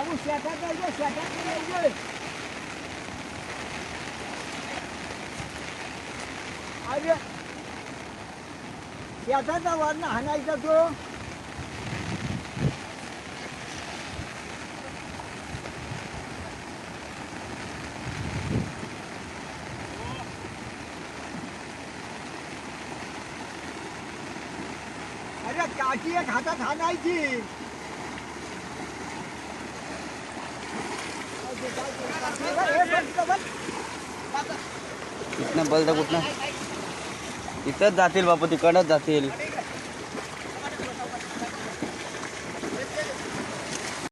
बाबू शेतात जायचं शेतात जायचं अरे शेताचा वरण हाणायचा तो अरे काठी एक हातात हाणायची कुठनं बलदा कुठनं इथंच जातील बापू तिकडच जातील